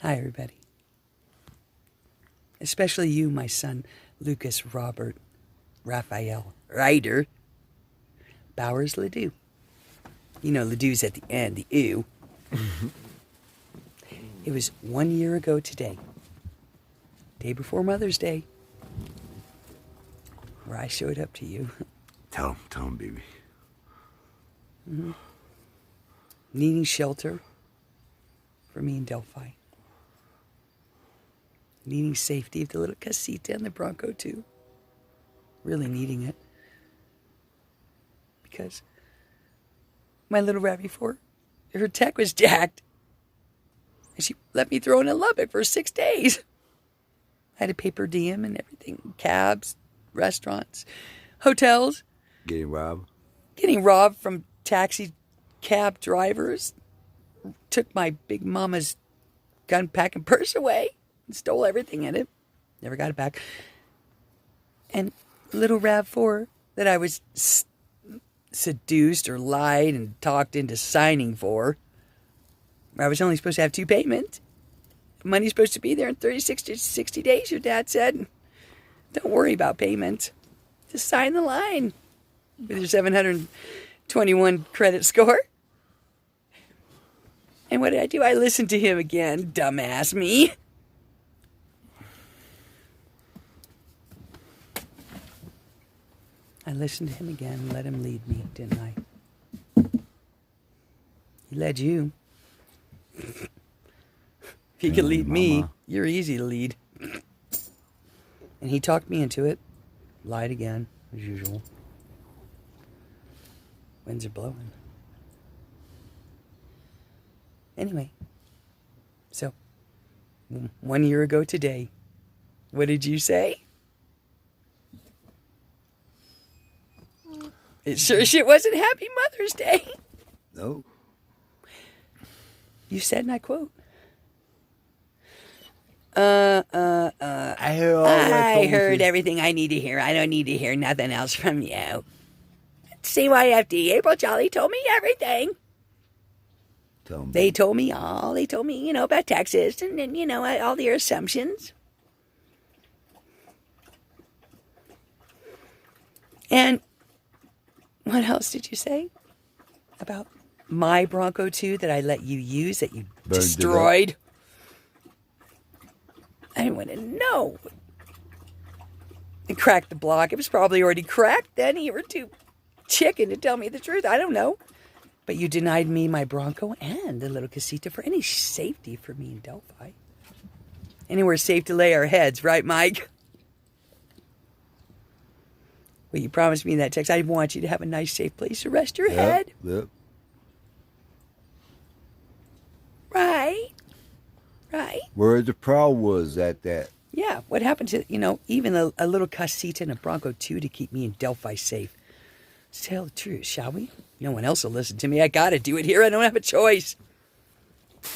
Hi, everybody. Especially you, my son, Lucas Robert Raphael Ryder Bowers Ledoux. You know, Ledoux's at the end, the ew. It was 1 year ago today, day before Mother's Day, where I showed up to you. Tell him, baby. Mm-hmm. Needing shelter for me in Delphi. Needing safety of the little casita and the Bronco, too. Really needing it. Because my little RAV4, her tech was jacked. And she let me throw in a Lubbock for 6 days. I had to pay per diem and everything. Cabs, restaurants, hotels. Getting robbed? Getting robbed from taxi cab drivers. Took my big mama's gun pack and purse away. And stole everything in it. Never got it back. And little RAV4 that I was seduced or lied and talked into signing for. I was only supposed to have 2 payments. Money's supposed to be there in 36 to 60 days, your dad said. Don't worry about payments. Just sign the line with your 721 credit score. And what did I do? I listened to him again, dumbass me. I listened to him again and let him lead me, didn't I? He led you. If you can lead me, you're easy to lead. And he talked me into it. Lied again, as usual. Winds are blowing. Anyway, so 1 year ago today, what did you say? It sure shit wasn't Happy Mother's Day. No. You said, and I quote, I heard everything I need to hear. I don't need to hear nothing else from you. CYFD, April Jolly told me everything. Tell me. They told me all. They told me, about taxes and all their assumptions. And what else did you say about my Bronco 2 that I let you use, that you destroyed? I didn't want to know. It cracked the block. It was probably already cracked then. You were too chicken to tell me the truth. I don't know. But you denied me my Bronco and the little casita for any safety for me in Delphi. Anywhere safe to lay our heads, right, Mike? Well, you promised me in that text, I want you to have a nice, safe place to rest your head. Yep. Right. Where the prowl was at that. Yeah, what happened to, even a little casita and a Bronco 2 to keep me in Delphi safe? Let's tell the truth, shall we? No one else will listen to me. I gotta do it here. I don't have a choice.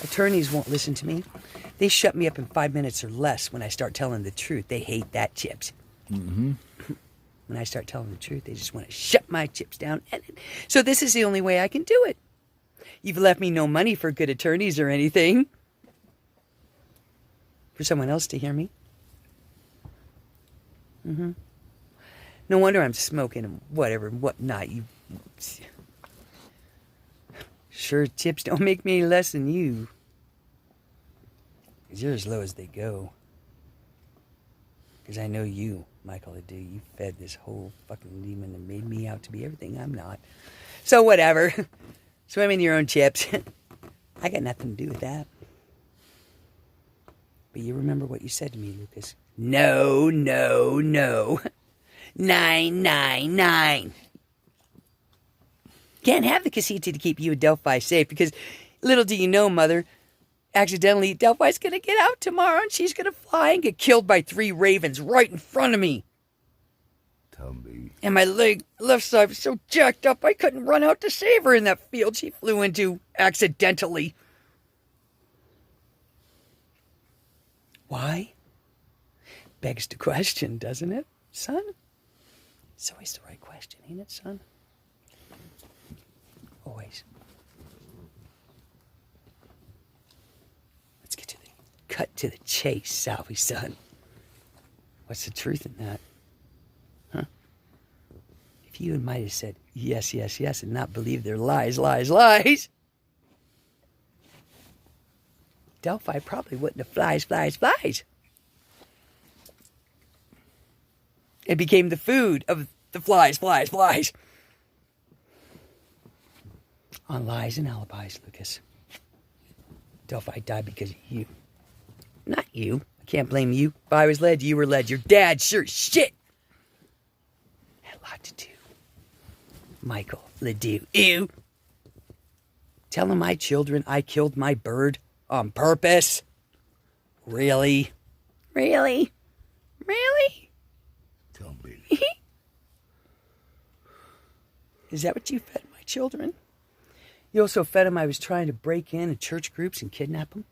Attorneys won't listen to me. They shut me up in 5 minutes or less when I start telling the truth. They hate that, Chips. Mm-hmm. When I start telling the truth, they just want to shut my chips down. So this is the only way I can do it. You've left me no money for good attorneys or anything. For someone else to hear me. Mm-hmm. No wonder I'm smoking and whatever and whatnot. You sure chips don't make me any less than you. 'Cause you're as low as they go. Because I know you, Michael Ledoux. You fed this whole fucking demon and made me out to be everything I'm not. So whatever. Swim in your own chips. I got nothing to do with that. But you remember what you said to me, Lucas. No. 999. Can't have the casita to keep you in Delphi safe because little do you know, Mother, accidentally Delphi's going to get out tomorrow and she's going to fly and get killed by 3 ravens right in front of me. Tell me. And my left side was so jacked up I couldn't run out to save her in that field she flew into accidentally. Why? Begs the question, doesn't it, son? It's always the right question, ain't it, son? Always. Let's get to the cut to the chase, Salvi, son. What's the truth in that? Huh? If you might have said yes, yes, yes, and not believe their lies, lies, lies, Delphi probably wouldn't have flies. It became the food of the flies. On lies and alibis, Lucas. Delphi died because of you. Not you. I can't blame you. If I was led, you were led. Your dad sure as shit had a lot to do. Michael Ledoux. Ew. Telling my children I killed my bird on purpose? Really? Really? Tell me. Is that what you fed my children? You also fed them I was trying to break in church groups and kidnap them?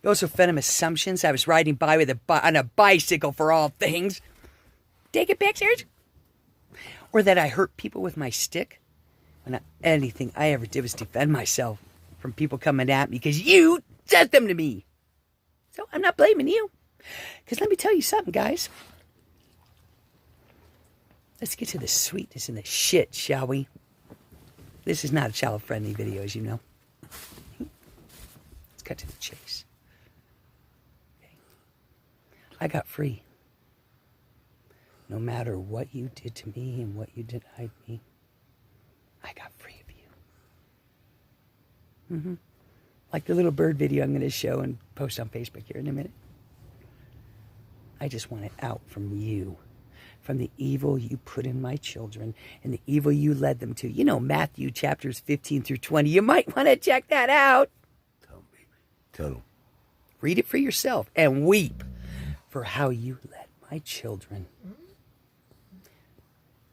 You also fed them assumptions I was riding by with on a bicycle for all things. Taking pictures? Or that I hurt people with my stick? When anything I ever did was defend myself from people coming at me because you said them to me. So I'm not blaming you. Because let me tell you something, guys. Let's get to the sweetness and the shit, shall we? This is not a child-friendly video, as you know. Let's cut to the chase. Okay. I got free. No matter what you did to me and what you denied me, I got free of you. Like the little bird video I'm going to show and post on Facebook here in a minute. I just want it out from you. From the evil you put in my children and the evil you led them to. You know, Matthew chapters 15 through 20. You might want to check that out. Tell me. Tell them. Read it for yourself and weep for how you led my children.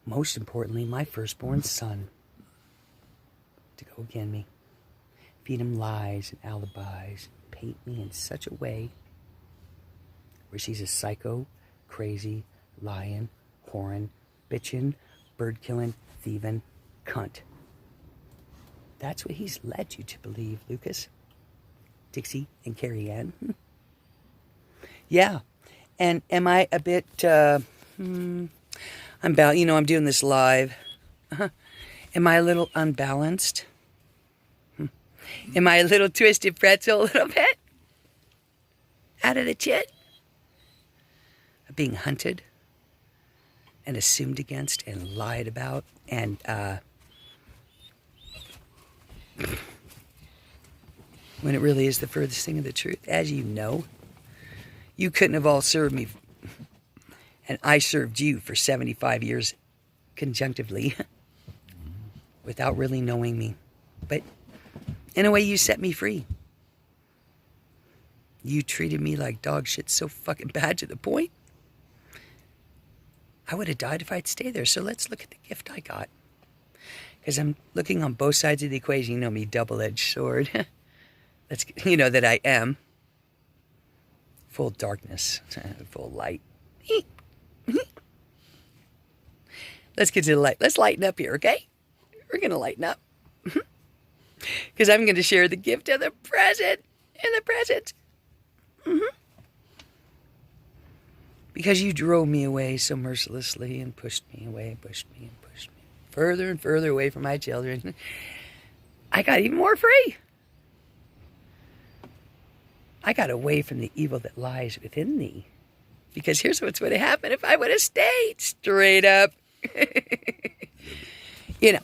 Most importantly, my firstborn son to go again me. Feed him lies and alibis. Paint me in such a way where she's a psycho, crazy, lying, whoring, bitchin', bird-killing, thieving cunt. That's what he's led you to believe, Lucas. Dixie and Carrie Ann. Yeah. And am I a bit, I'm doing this live. Am I a little unbalanced? Am I a little twisted pretzel a little bit? Out of the chit? Being hunted and assumed against and lied about and when it really is the furthest thing of the truth. As you know, you couldn't have all served me and I served you for 75 years conjunctively without really knowing me. But in a way, you set me free. You treated me like dog shit so fucking bad to the point I would have died if I'd stayed there. So let's look at the gift I got. Because I'm looking on both sides of the equation. You know me, double-edged sword. You know that I am. Full darkness, full light. Let's get to the light. Let's lighten up here, okay? We're going to lighten up. Because I'm going to share the gift of the present. And the present. Because you drove me away so mercilessly and pushed me away, pushed me. Further and further away from my children. I got even more free. I got away from the evil that lies within me. Because here's what's going to happen if I would have stayed straight up. You know,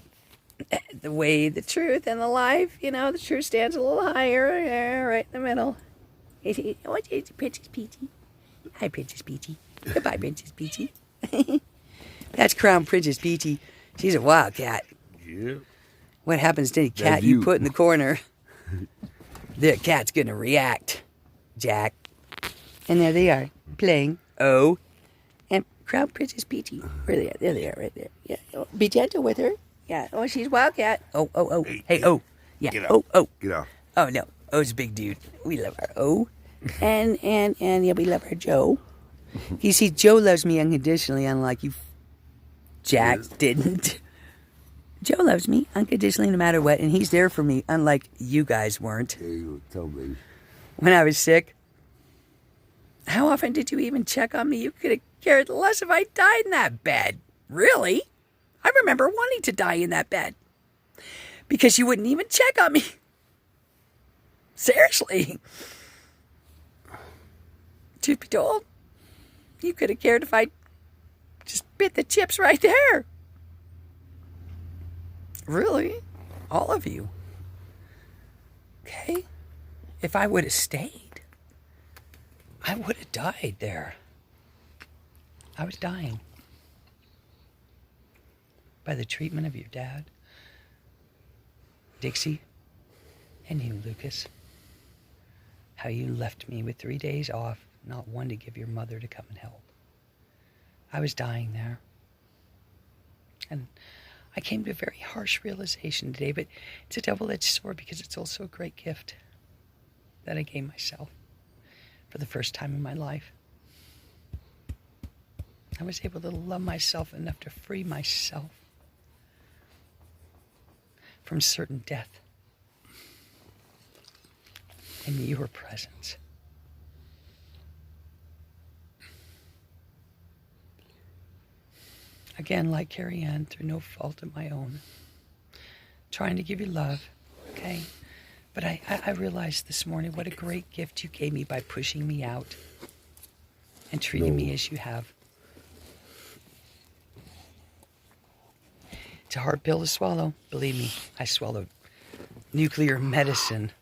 the way, the truth, and the life, you know, the truth stands a little higher, right in the middle. It's Princess Peachy. Hi, Princess Peachy. Goodbye, Princess Peachy. That's Crown Princess Peachy. She's a wild cat. Yeah. What happens to any cat you put in the corner? The cat's going to react, Jack. And there they are, playing. Oh. And Crown Princess Peachy. Where are they at? There they are, right there. Yeah. Oh, be gentle with her. Yeah. Oh, she's wildcat. Oh. Hey, oh. Yeah. Get off. Oh. Get off. Oh, no. O's a big dude. We love our O. And yeah, we love our Joe. You see, Joe loves me unconditionally, unlike you, Jack didn't. Joe loves me unconditionally no matter what, and he's there for me, unlike you guys weren't. There you go. Tell me. when I was sick. How often did you even check on me? You could have cared less if I died in that bed. Really? I remember wanting to die in that bed. Because you wouldn't even check on me. Seriously. Truth be told, you could have cared if I just bit the chips right there. Really? All of you. Okay? If I would have stayed, I would have died there. I was dying. By the treatment of your dad, Dixie, and you, Lucas. How you left me with 3 days off, not one to give your mother to come and help. I was dying there. And I came to a very harsh realization today, but it's a double-edged sword because it's also a great gift that I gave myself for the first time in my life. I was able to love myself enough to free myself from certain death in your presence. Again, like Carrie Ann, through no fault of my own, trying to give you love, okay? But I realized this morning what a great gift you gave me by pushing me out and treating me as you have. It's a hard pill to swallow. Believe me, I swallowed nuclear medicine.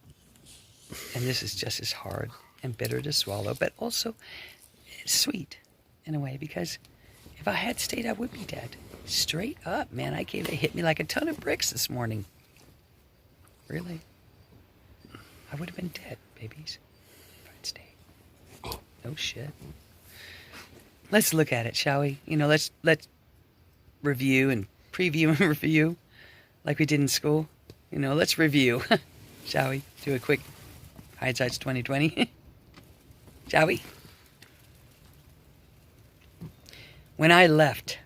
And this is just as hard and bitter to swallow, but also sweet in a way, because if I had stayed, I would be dead. Straight up, man. It hit me like a ton of bricks this morning. Really. I would have been dead, babies, if I'd stayed. No shit. Let's look at it, shall we? Let's review and preview and review like we did in school. Let's review. Shall we? Do a quick hindsight's 2020. Shall we? When I left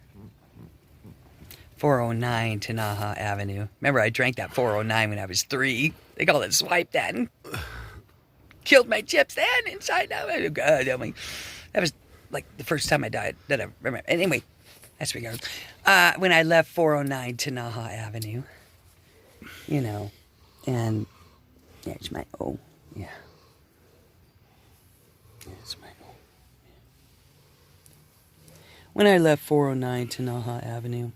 409 Tanaha Avenue, remember I drank that 409 when I was 3. They call it swipe that and killed my chips then inside out. Oh, God, that was like the first time I died that I remember. Anyway, that's regard. When I left 409 Tanaha Avenue, and there's my O. Yeah. There's my O. Yeah. When I left 409 Tanaha Avenue,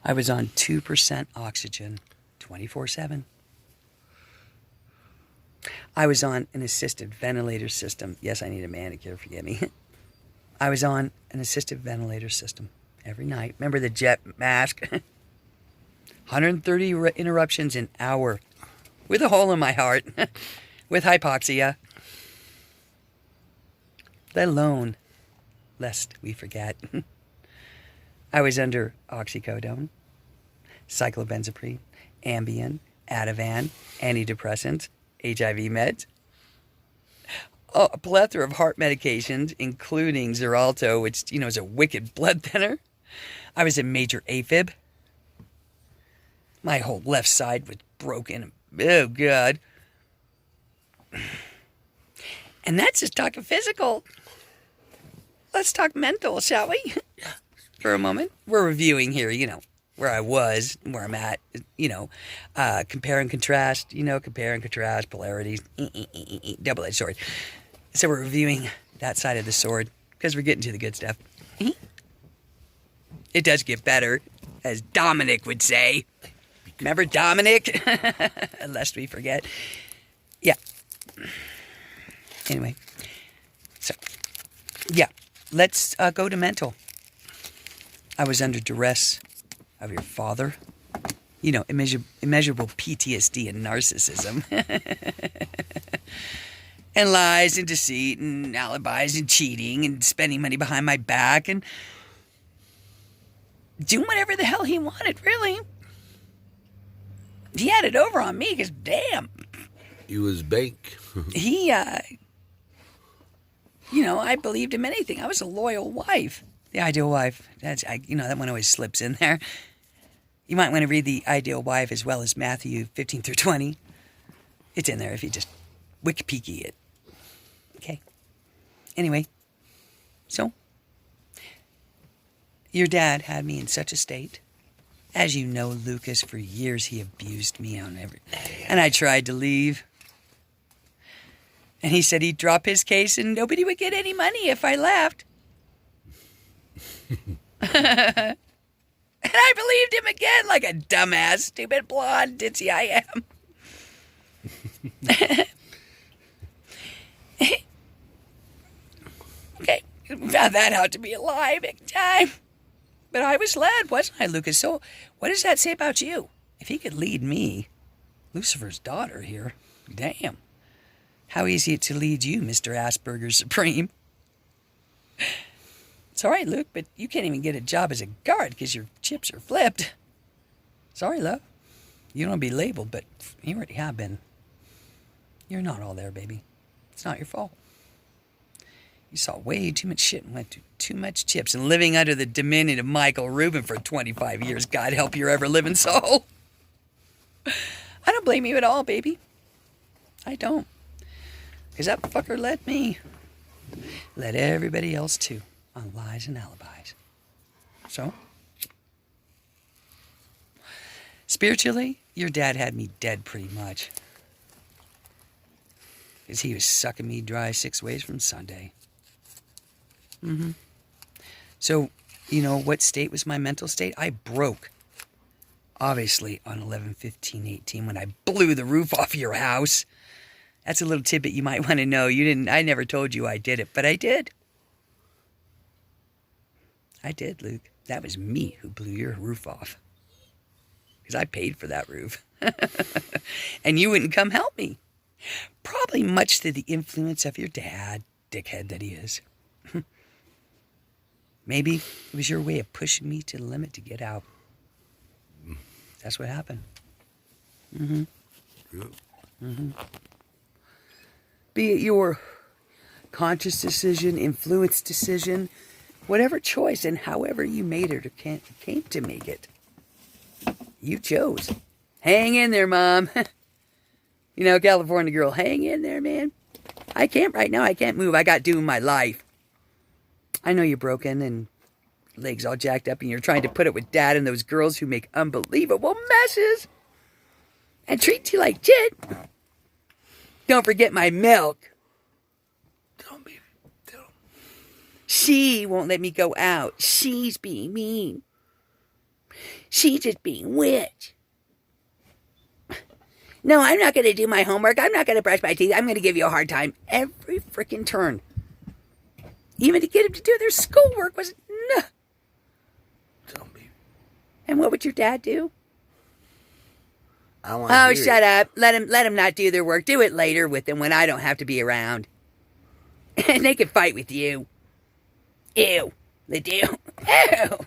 I was on 2% oxygen 24/7. I was on an assisted ventilator system. Yes, I need a manicure, forgive me. I was on an assisted ventilator system every night. Remember the jet mask? 130 interruptions an hour with a hole in my heart with hypoxia. Let alone, lest we forget, I was under oxycodone, cyclobenzaprine, Ambien, Ativan, antidepressants, HIV meds, a plethora of heart medications, including Xarelto, which, is a wicked blood thinner. I was in major AFib. My whole left side was broken. Oh, God. And that's just talking physical. Let's talk mental, shall we? For a moment. We're reviewing here, where I was, where I'm at, compare and contrast, polarities, double-edged sword. So we're reviewing that side of the sword because we're getting to the good stuff. It does get better, as Dominic would say. Remember Dominic? Lest we forget. Yeah. Anyway. So, yeah. Let's go to mental. I was under duress of your father. Immeasurable PTSD and narcissism. And lies and deceit and alibis and cheating and spending money behind my back and doing whatever the hell he wanted, really. He had it over on me because, damn. He was bank. He, I believed him anything. I was a loyal wife. The ideal wife. That one always slips in there. You might want to read The Ideal Wife as well as Matthew 15 through 20. It's in there if you just Wikipedia it. Okay. Anyway, so your dad had me in such a state. As you know, Lucas, for years he abused me on everything. And I tried to leave. And he said he'd drop his case and nobody would get any money if I left. And I believed him again like a dumbass, stupid, blonde, ditzy I am. Okay, found that out to be a lie big time. But I was led, wasn't I, Lucas? So what does that say about you? If he could lead me, Lucifer's daughter here, damn. How easy it to lead you, Mr. Asperger Supreme. It's all right, Luke, but you can't even get a job as a guard because your chips are flipped. Sorry, love. You don't want to be labeled, but you already have been. You're not all there, baby. It's not your fault. You saw way too much shit and went to too much chips and living under the dominion of Michael Rubin for 25 years. God help your ever-living soul. I don't blame you at all, baby. I don't. Because that fucker led me. Led everybody else, too. On lies and alibis. So, spiritually, your dad had me dead pretty much. Because he was sucking me dry 6 ways from Sunday. So, you know, what state was my mental state? I broke. Obviously, on 11/15/18 when I blew the roof off your house. That's a little tidbit you might want to know. I never told you I did it, but I did. I did, Luke. That was me who blew your roof off. Because I paid for that roof. And you wouldn't come help me. Probably much to the influence of your dad, dickhead that he is. Maybe it was your way of pushing me to the limit to get out. That's what happened. Be it your conscious decision, influence decision, whatever choice and however you made it or came to make it, you chose. Hang in there, Mom. You know, California girl, hang in there, man. I can't right now. I can't move. I got doing my life. I know you're broken and legs all jacked up and you're trying to put it with Dad and those girls who make unbelievable messes and treat you like shit. Don't forget my milk. Don't. She won't let me go out. She's being mean. She's just being witch. No, I'm not going to do my homework. I'm not going to brush my teeth. I'm going to give you a hard time every freaking turn. Even to get them to do their schoolwork was no. And what would your dad do? Oh, shut up. Let him not do their work. Do it later with them when I don't have to be around. And they can fight with you. Ew. They do. Ew.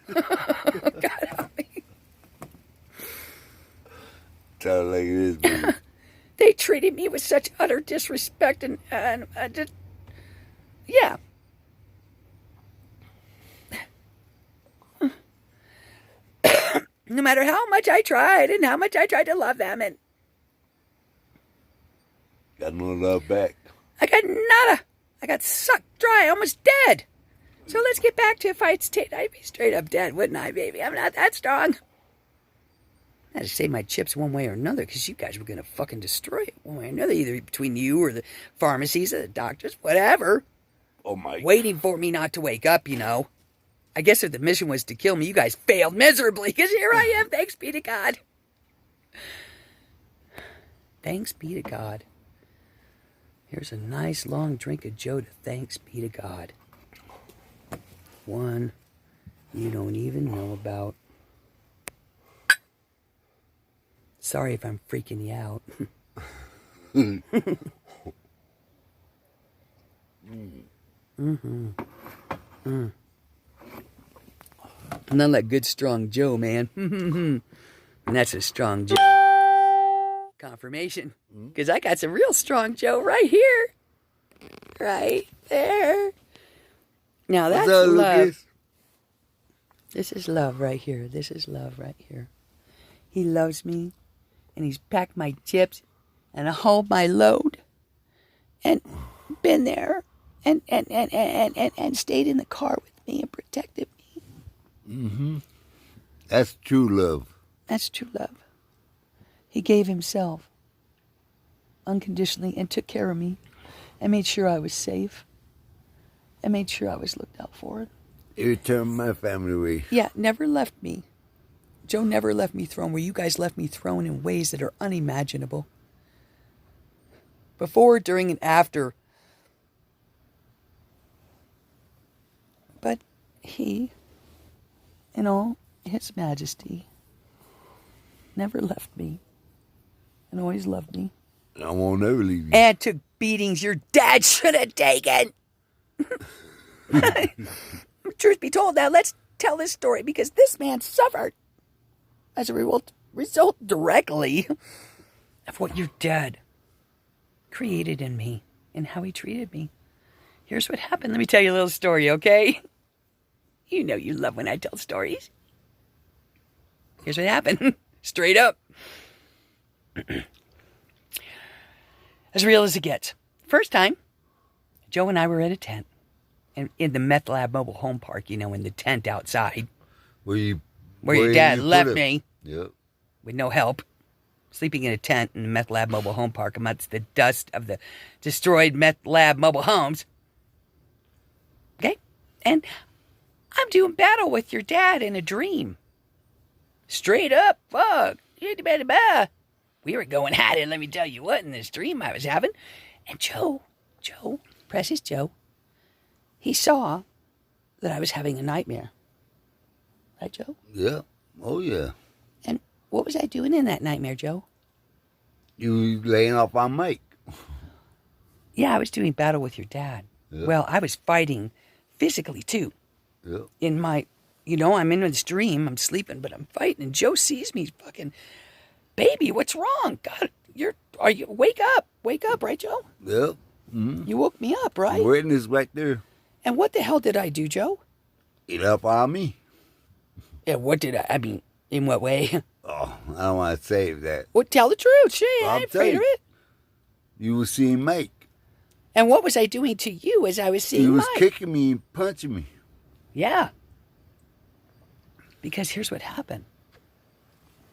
God help me. Tell like it is, baby. They treated me with such utter disrespect and just, yeah. No matter how much I tried and how much I tried to love them, and got no love back. I got nada. I got sucked dry, almost dead. So let's get back to if I'd stayed, I'd be straight up dead, wouldn't I, baby? I'm not that strong. I had to save my chips one way or another because you guys were going to fucking destroy it one way or another, either between you or the pharmacies or the doctors, whatever. Oh, my. Waiting for me not to wake up, you know. I guess if the mission was to kill me, you guys failed miserably, because here I am, thanks be to God. Thanks be to God. Here's a nice long drink of Joe to thanks be to God. One you don't even know about. Sorry if I'm freaking you out. Not like good strong Joe, man. And that's a strong Joe. Confirmation. Because I got some real strong Joe right here. Right there. Now that's love. Lucas? This is love right here. This is love right here. He loves me. And he's packed my chips. And I hold my load. And been there and stayed in the car with me and protected me. Mm-hmm. That's true love. That's true love. He gave himself unconditionally and took care of me and made sure I was safe and made sure I was looked out for. Every time my family away. Yeah, never left me. Joe never left me thrown where you guys left me thrown in ways that are unimaginable. Before, during, and after. But he, in all his majesty, never left me and always loved me. I won't ever leave you. And took beatings your dad should have taken. Truth be told, now let's tell this story because this man suffered as a result directly of what your dad created in me and how he treated me. Here's what happened. Let me tell you a little story, okay? You know you love when I tell stories. Here's what happened. Straight up. As real as it gets. First time, Joe and I were at a tent. And in the meth lab mobile home park, in the tent outside. Where your dad left me. Yep. With no help. Sleeping in a tent in the meth lab mobile home park amongst the dust of the destroyed meth lab mobile homes. Okay? And I'm doing battle with your dad in a dream. Straight up, fuck. We were going at it, let me tell you what, in this dream I was having. And Joe, precious Joe, he saw that I was having a nightmare. Right, Joe? Yeah. Oh, yeah. And what was I doing in that nightmare, Joe? You laying off on Mike. Yeah, I was doing battle with your dad. Yeah. Well, I was fighting physically, too. Yeah. In my, I'm in this dream, I'm sleeping, but I'm fighting. And Joe sees me fucking, baby, what's wrong? God, wake up, right, Joe? Yeah. Mm-hmm. You woke me up, right? Witness right there. And what the hell did I do, Joe? Eat up on me. Yeah, what did I mean, in what way? Oh, I don't want to save that. Well, tell the truth. Shit, I ain't afraid of it. You were seeing Mike. And what was I doing to you as I was seeing Mike? He was kicking me and punching me. Yeah. Because here's what happened.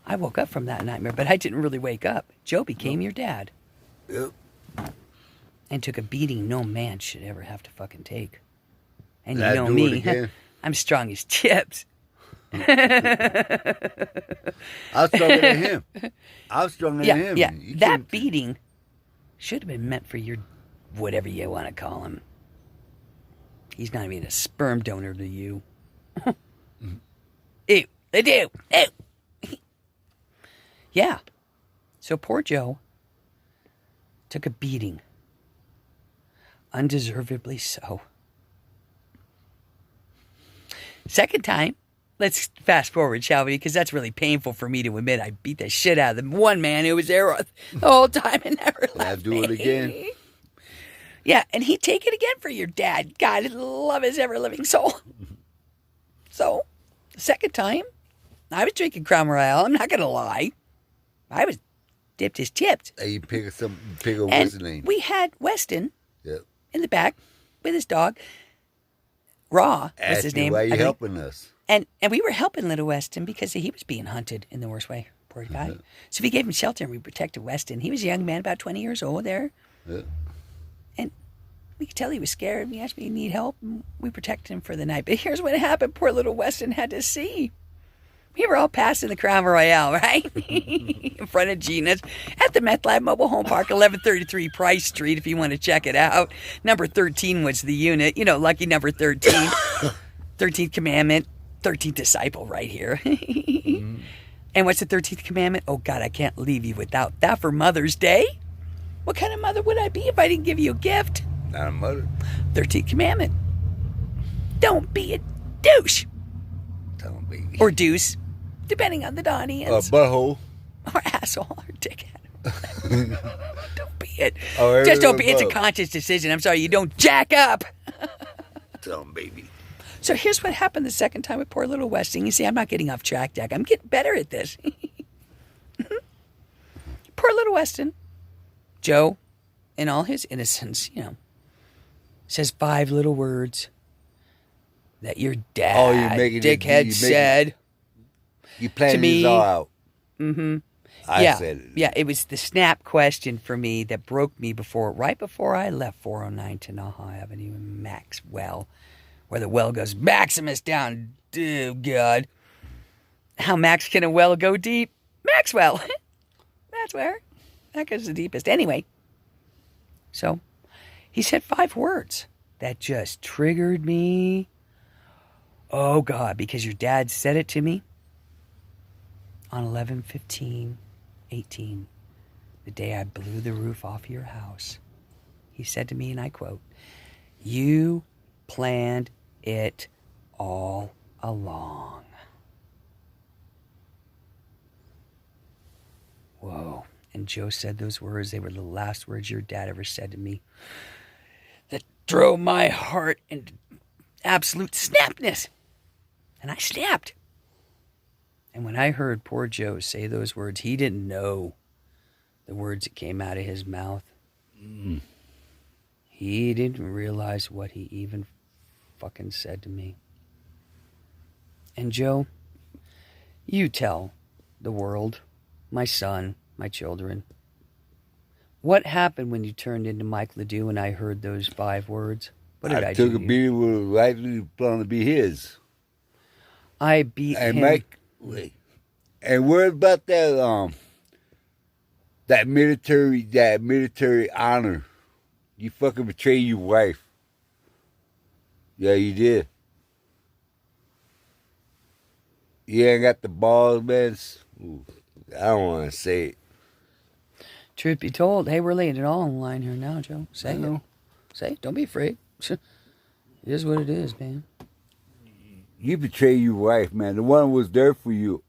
I woke up from that nightmare, but I didn't really wake up. Joe became your dad. Yep. And took a beating no man should ever have to fucking take. And you I'd know do me, it again. I'm strong as chips. I was stronger than him. I was stronger than him. Yeah, that beating should have been meant for your, whatever you want to call him. He's not even a sperm donor to you. Ew, they do. Ew. Yeah. So poor Joe took a beating. Undeservedly so. Second time, let's fast forward, shall we? Because that's really painful for me to admit. I beat the shit out of the one man who was there the whole time and never left I'll do it again. Yeah, and he'd take it again for your dad. God, love his ever-living soul. So, the second time, I was drinking Crown Royale. I'm not going to lie. I was dipped as chipped. Hey, you pick a what's his name? We had Weston Yep. in the back with his dog. Raw was his name. Why are you helping us? And we were helping little Weston because he was being hunted in the worst way. Poor guy. Yeah. So we gave him shelter and we protected Weston. He was a young man, about 20 years old there. Yeah. And we could tell he was scared. He asked me, need help? And we protected him for the night. But here's what happened. Poor little Weston had to see. We were all passing the Crown Royale, right? In front of Gina's at the Meth Lab Mobile Home Park, 1133 Price Street, if you want to check it out. Number 13 was the unit. Lucky number 13. 13th commandment, 13th disciple right here. Mm-hmm. And what's the 13th commandment? Oh, God, I can't leave you without that for Mother's Day. What kind of mother would I be if I didn't give you a gift? Not a mother. 13th commandment. Don't be a douche. Don't be. Or deuce. Depending on the audience. A butthole. Or asshole. Or dickhead. Don't be it. Oh, just don't be. It's a conscious decision. I'm sorry. You don't jack up. Don't, baby. So here's what happened the second time with poor little Westing. You see, I'm not getting off track, Jack. I'm getting better at this. Poor little Weston. Joe, in all his innocence, says 5 little words that your dad, Oh, you're making dickhead, said You to planned me. this all out. Mm-hmm. I said it. Yeah, it was the snap question for me that broke me right before I left 409 Tanaha Avenue in Maxwell, where the well goes Maximus down. Oh, God. How max can a well go deep? Maxwell. That's where. That goes the deepest. Anyway. So, he said 5 words that just triggered me. Oh, God, because your dad said it to me on 11/15/18, the day I blew the roof off your house. He said to me, and I quote, "You planned it all along." Whoa. And Joe said those words. They were the last words your dad ever said to me. That drove my heart into absolute snapness. And I snapped. And when I heard poor Joe say those words, he didn't know the words that came out of his mouth. He didn't realize what he even fucking said to me. And Joe, you tell the world, my son, my children, what happened when you turned into Mike Ledoux and I heard those 5 words? What did I do? I took a beating was likely going to be his. I beat him. Mike, wait. And what about that military honor? You fucking betrayed your wife. Yeah, you did. You ain't got the balls, man. Ooh, I don't want to say it. Truth be told, hey, we're laying it all on the line here now, Joe. Say it. Say it. Don't be afraid. It is what it is, man. You betrayed your wife, man. The one who was there for you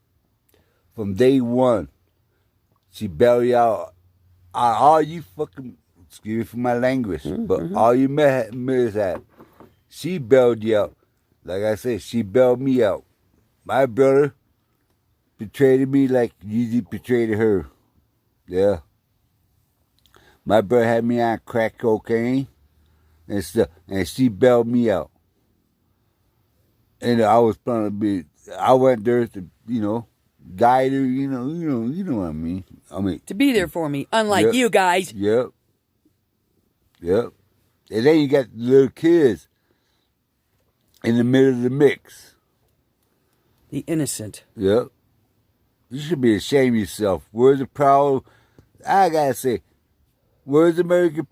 from day one. She bailed you out. All you fucking, excuse me for my language, but all you miss at, she bailed you out. Like I said, she bailed me out. My brother betrayed me like you betrayed her. Yeah. My brother had me on crack cocaine and stuff, and she bailed me out. And I was trying to be. I went there to, guide her. You know what I mean. To be there for me, unlike you guys. Yep. And then you got little kids in the middle of the mix. The innocent. Yep. You should be ashamed of yourself. Where's the proud? I gotta say, where's the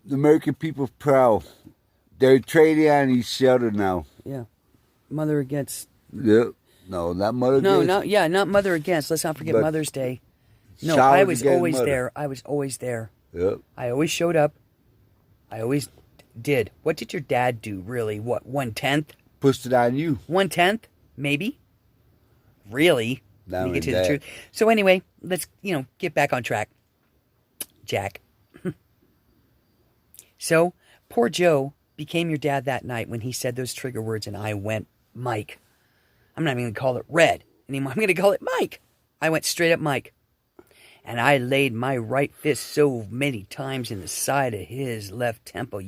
American people proud? They're trading on each other now. Yeah. Mother against. Yep. No, not mother No, against. not Mother against. Let's not forget But Mother's Day. No, child I was against always mother. there. I was always there. Yep. I always showed up. I always did. What did your dad do, really? What, 1/10? Pushed it on you. 1/10? Maybe? Really? Not Let me get to only the that. truth. So anyway, let's, get back on track. Jack. So, poor Joe became your dad that night when he said those trigger words and I went, Mike. I'm not even going to call it Red anymore. I'm going to call it Mike. I went straight up Mike. And I laid my right fist so many times in the side of his left temple.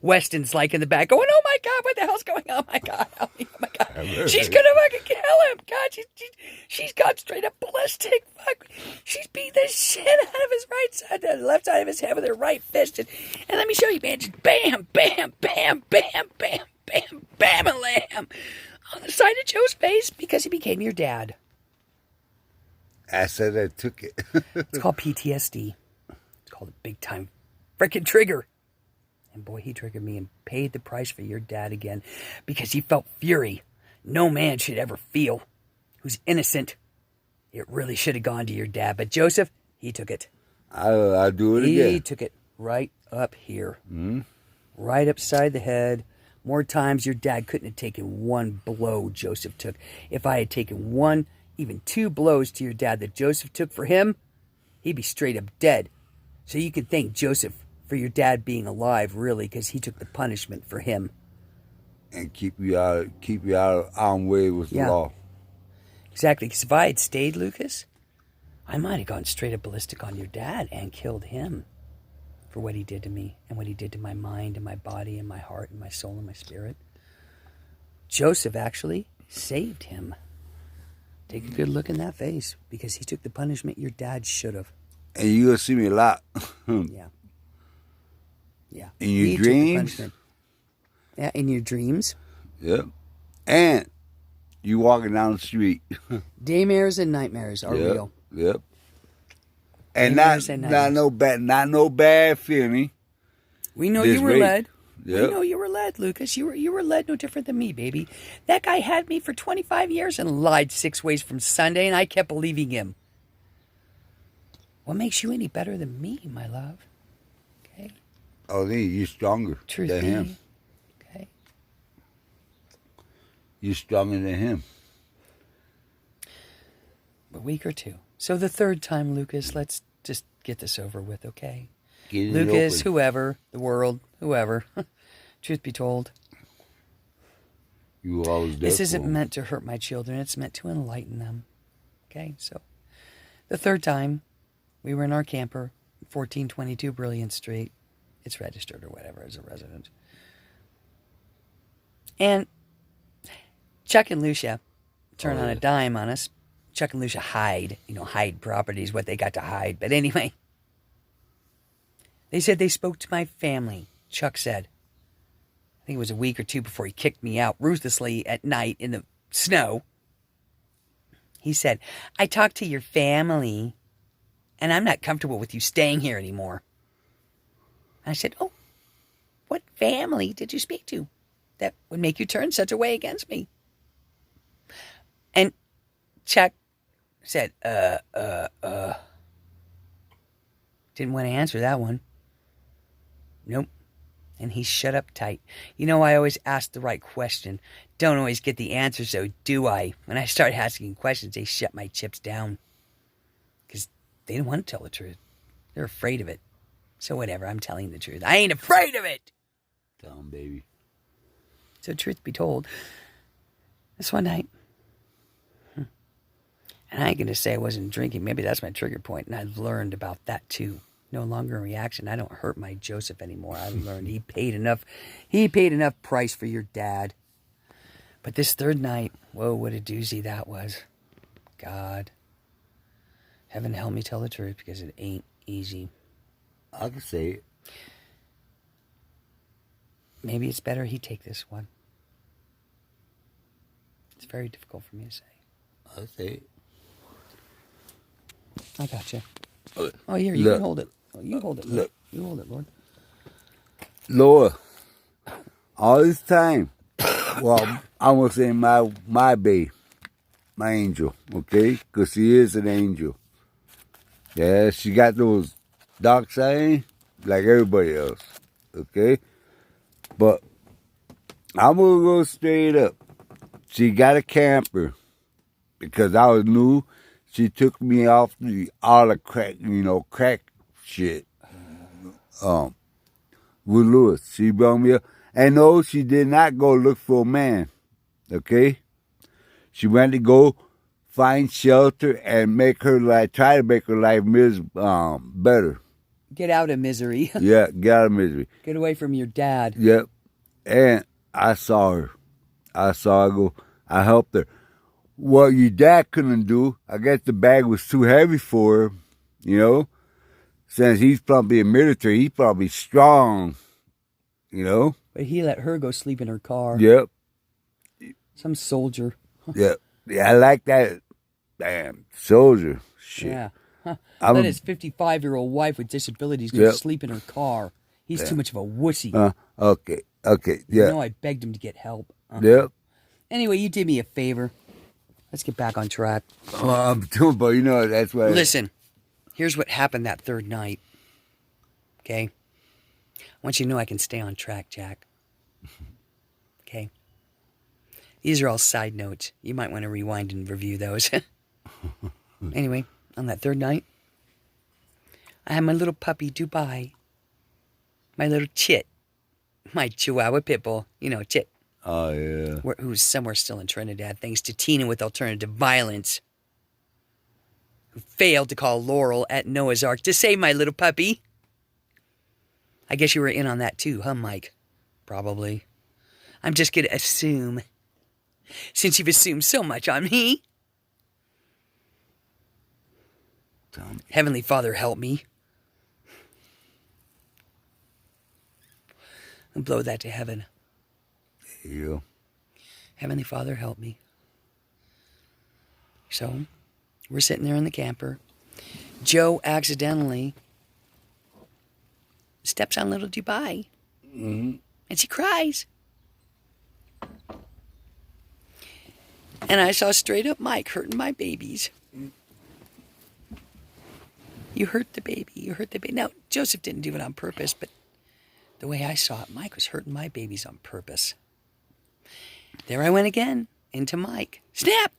Weston's like in the back going, oh my God, what the hell's going on? Oh my God, oh my God. She's going to fucking kill him. God, she's gone straight up ballistic. Fuck. She's beat the shit out of his right side, the left side of his head with her right fist. And let me show you, man, just bam, bam, bam, bam, bam, bam, bam, and lamb on the side of Joe's face because he became your dad. I said I took it. It's called PTSD. It's called a big time freaking trigger. And boy, he triggered me and paid the price for your dad again because he felt fury no man should ever feel who's innocent. It really should have gone to your dad. But Joseph, he took it. I'll do it again. He took it right up here. Right upside the head. More times your dad couldn't have taken one blow Joseph took. If I had taken one, even 2 blows to your dad that Joseph took for him, he'd be straight up dead. So you can thank Joseph for your dad being alive, really, because he took the punishment for him. And keep you out of arm's way with the law. Exactly, because if I had stayed, Lucas, I might have gone straight up ballistic on your dad and killed him. for what he did to me and what he did to my mind and my body and my heart and my soul and my spirit. Joseph actually saved him. Take a good look in that face, because he took the punishment your dad should have. And you're going to see me a lot. Yeah. Yeah. In your He took the dreams? punishment. Yeah, in your dreams. Yep. And you walking down the street. Daymares and nightmares are Yep. real. Yep. And Daymares and not no bad feeling. We know This you were rate. led. Yep. We know you were led, Lucas. You were led no different than me, baby. That guy had me for 25 years and lied 6 ways from Sunday, and I kept believing him. What makes you any better than me, my love? Okay. Oh, then you're stronger Truth than be. him. Okay. You're stronger than him. A week or two. So the third time, Lucas, let's just get this over with, okay? Get it Lucas, open. whoever, the world, whoever. Truth be told, You were always there this for isn't him. meant to hurt my children. It's meant to enlighten them. Okay, so the third time, we were in our camper, 1422 Brilliant Street. It's registered or whatever as a resident. And Chuck and Lucia turn on a dime on us. Chuck and Lucia hide. Hide properties, what they got to hide. But anyway, they said they spoke to my family, Chuck said. I think it was a week or two before he kicked me out ruthlessly at night in the snow. He said, I talked to your family, and I'm not comfortable with you staying here anymore. I said, oh, what family did you speak to that would make you turn such a way against me? And Chuck said, Didn't want to answer that one. Nope. And he shut up tight. I always ask the right question. Don't always get the answer, so do I? When I start asking questions, they shut my chips down. Because they don't want to tell the truth. They're afraid of it. So whatever, I'm telling the truth. I ain't afraid of it! Tell him, baby. So truth be told, this one night, and I ain't going to say I wasn't drinking. Maybe that's my trigger point, and I've learned about that too. No longer in reaction. I don't hurt my Joseph anymore. I learned he paid enough price for your dad. But this third night, whoa, what a doozy that was. God. Heaven help me tell the truth, because it ain't easy. I can say it. Maybe it's better he take this one. It's very difficult for me to say. I'll say it. I got you. Oh, here, you can hold it. Oh, you hold it, Lord. Look. You hold it, Lord. Lord, all this time, well, I'm going to say my babe, my angel, okay? Because she is an angel. Yeah, she got those dark side like everybody else, okay? But I'm going to go straight up. She got a camper because I was new. She took me off all the crack shit. With Lewis. She brought me up. And no, she did not go look for a man. Okay? She went to go find shelter and try to make her life better. Get out of misery. Yeah, get out of misery. Get away from your dad. Yep. And I saw her. I saw her go. I helped her. What your dad couldn't do, I guess the bag was too heavy for her, Since he's probably in military, he's probably strong, But he let her go sleep in her car. Yep. Some soldier. Yep. Yeah, I like that. Damn, soldier. Shit. Yeah. Let his 55-year-old wife with disabilities go sleep in her car. He's too much of a wussy. Okay. Yeah. I begged him to get help. Yep. Anyway, you did me a favor. Let's get back on track. I'm doing, but that's why. Listen, here's what happened that third night. Okay? I want you to know I can stay on track, Jack. Okay? These are all side notes. You might want to rewind and review those. Anyway, on that third night, I had my little puppy, Dubai. My little Chit. My Chihuahua pit bull. Chit. Oh, yeah. Who's somewhere still in Trinidad, thanks to Tina with alternative violence, who failed to call Laurel at Noah's Ark to save my little puppy. I guess you were in on that too, huh, Mike? Probably. I'm just going to assume. Since you've assumed so much on me. Heavenly Father, help me. And blow that to heaven. Yeah. Heavenly Father, help me. So, we're sitting there in the camper. Joe accidentally steps on little Dubai. Mm-hmm. And she cries. And I saw straight up Mike hurting my babies. You hurt the baby. You hurt the baby. Now, Joseph didn't do it on purpose, but the way I saw it, Mike was hurting my babies on purpose. There I went again, into Mike. Snap!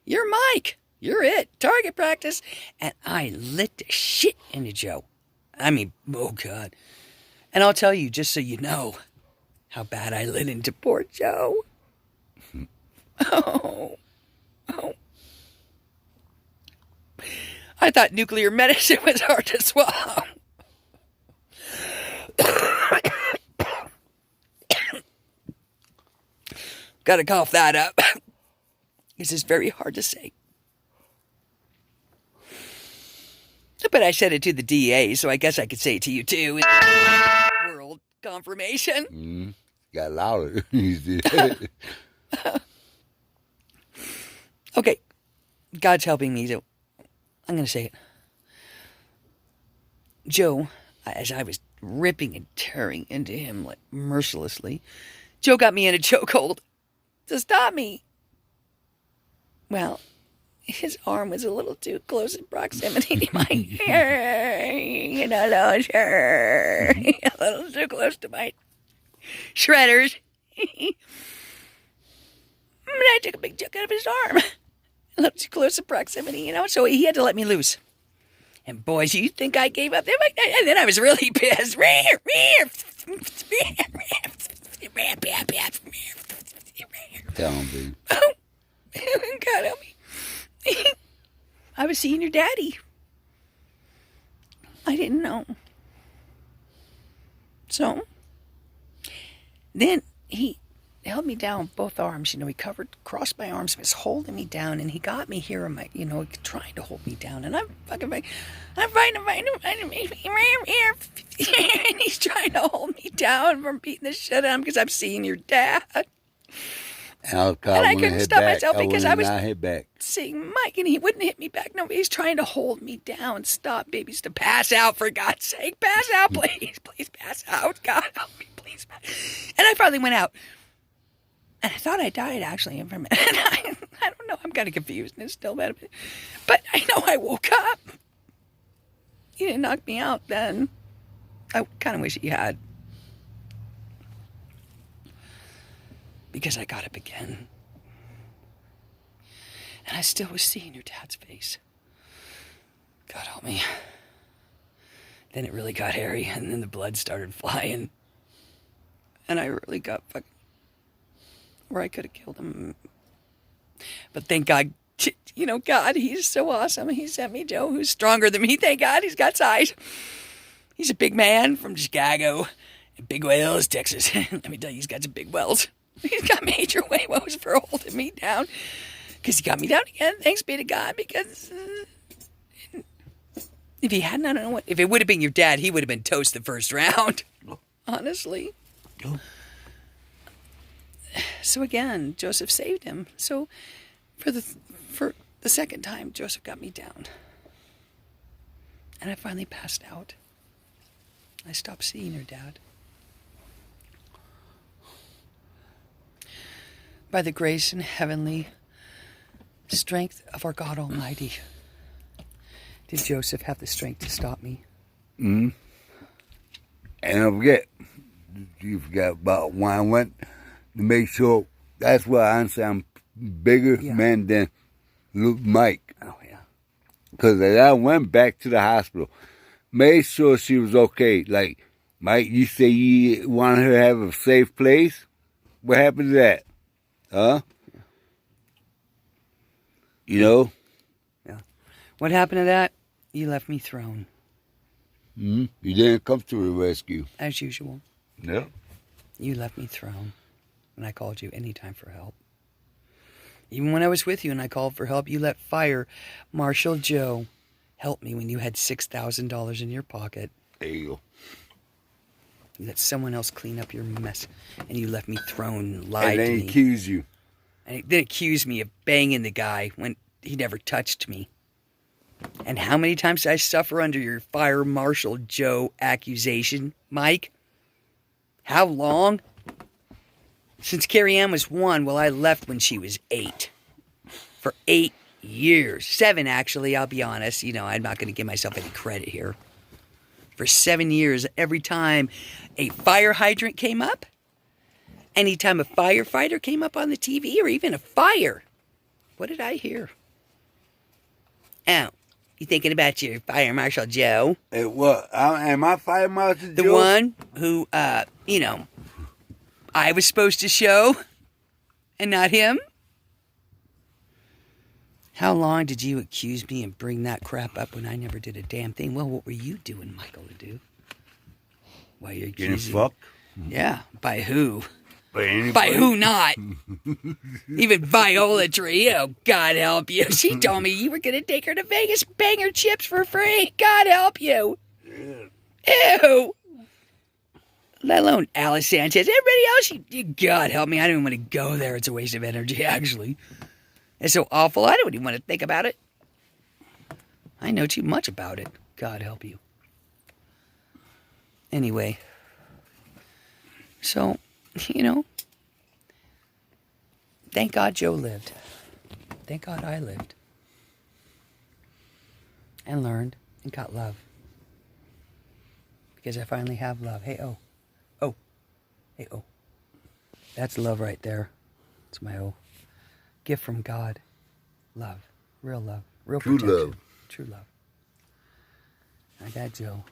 You're Mike. You're it. Target practice. And I lit the shit into Joe. I mean, oh God. And I'll tell you, just so you know, how bad I lit into poor Joe. Oh. I thought nuclear medicine was hard to swallow. Gotta cough that up. This is very hard to say. But I said it to the DA, so I guess I could say it to you too. World confirmation. Mm-hmm. Got louder. Okay. God's helping me, so I'm going to say it. Joe, as I was ripping and tearing into him like mercilessly, Joe got me in a chokehold to stop me. Well, his arm was a little too close in proximity to my ear. A little too close to my shredders. And I took a big chunk out of his arm. A little too close in proximity, so he had to let me loose. And boys, you think I gave up? And then I was really pissed. Tell him, baby. God help me. I was seeing your daddy. I didn't know. So, then he held me down with both arms. He crossed my arms, was holding me down, and he got me here in my, trying to hold me down. And I'm fighting. And he's trying to hold me down from beating the shit out of him because I'm seeing your dad. And I couldn't stop myself because I was hit back. seeing Mike, and he wouldn't hit me back. No, he's trying to hold me down. Stop, babies, to pass out, for God's sake. Pass out, please. Please pass out. God, help me, please. And I finally went out. And I thought I died, actually, for a minute. I don't know. I'm kind of confused, and it's still bad. But I know I woke up. He didn't knock me out then. I kind of wish he had. Because I got up again. And I still was seeing your dad's face. God help me. Then it really got hairy, and then the blood started flying. And I really got fucking... where I could have killed him. But thank God, God, he's so awesome. He sent me Joe, who's stronger than me. Thank God, he's got size. He's a big man from Chicago. Big Wells, Texas. Let me tell you, he's got some big wells. He's got major woes for holding me down. Because he got me down again, thanks be to God, because if he hadn't, I don't know what. If it would have been your dad, he would have been toast the first round. Honestly. So again, Joseph saved him. So for the second time, Joseph got me down. And I finally passed out. I stopped seeing her dad. By the grace and heavenly strength of our God Almighty, did Joseph have the strength to stop me? Mm-hmm. And don't forget, you forgot about when I went to make sure. That's why I say I'm bigger man than Mike. Oh, yeah. Because I went back to the hospital, made sure she was okay. Like, Mike, you say you wanted her to have a safe place? What happened to that? Huh? Yeah. What happened to that? You left me thrown. You didn't come to the rescue. As usual. Yep. You left me thrown when I called you anytime for help. Even when I was with you and I called for help, you let Fire Marshal Joe help me when you had $6,000 in your pocket. There you go. You let someone else clean up your mess, and you left me thrown and lied And to then me. accuse you. And then accused me of banging the guy when he never touched me. And how many times did I suffer under your Fire Marshal Joe accusation, Mike? How long? Since Carrie Ann was 1, well, I left when she was 8. For 8 years. 7, actually, I'll be honest. You know, I'm not going to give myself any credit here. For 7 years, every time a fire hydrant came up, anytime a firefighter came up on the TV, or even a fire, what did I hear? Oh, you thinking about your Fire Marshal Joe? What? Am I Fire Marshal Joe? The one who, you know, I was supposed to show, and not him? How long did you accuse me and bring that crap up when I never did a damn thing? Well, what were you doing, Michael, to do? Why you're accusing? Getting fucked? Yeah, by who? By anybody? By who not? Even Violatry, oh, God help you. She told me you were going to take her to Vegas, bang her chips for free. God help you. Ew. Let alone Alice Sanchez. Everybody else, God help me. I don't even want to go there. It's a waste of energy, actually. It's so awful. I don't even want to think about it. I know too much about it. God help you. Anyway. So, you know, thank God Joe lived. Thank God I lived. And learned and got love. Because I finally have love. Hey, oh. Oh. Hey, oh. That's love right there. It's my oh. Gift from God. Love. Real love. Real True protection. love. True love. I got Joe.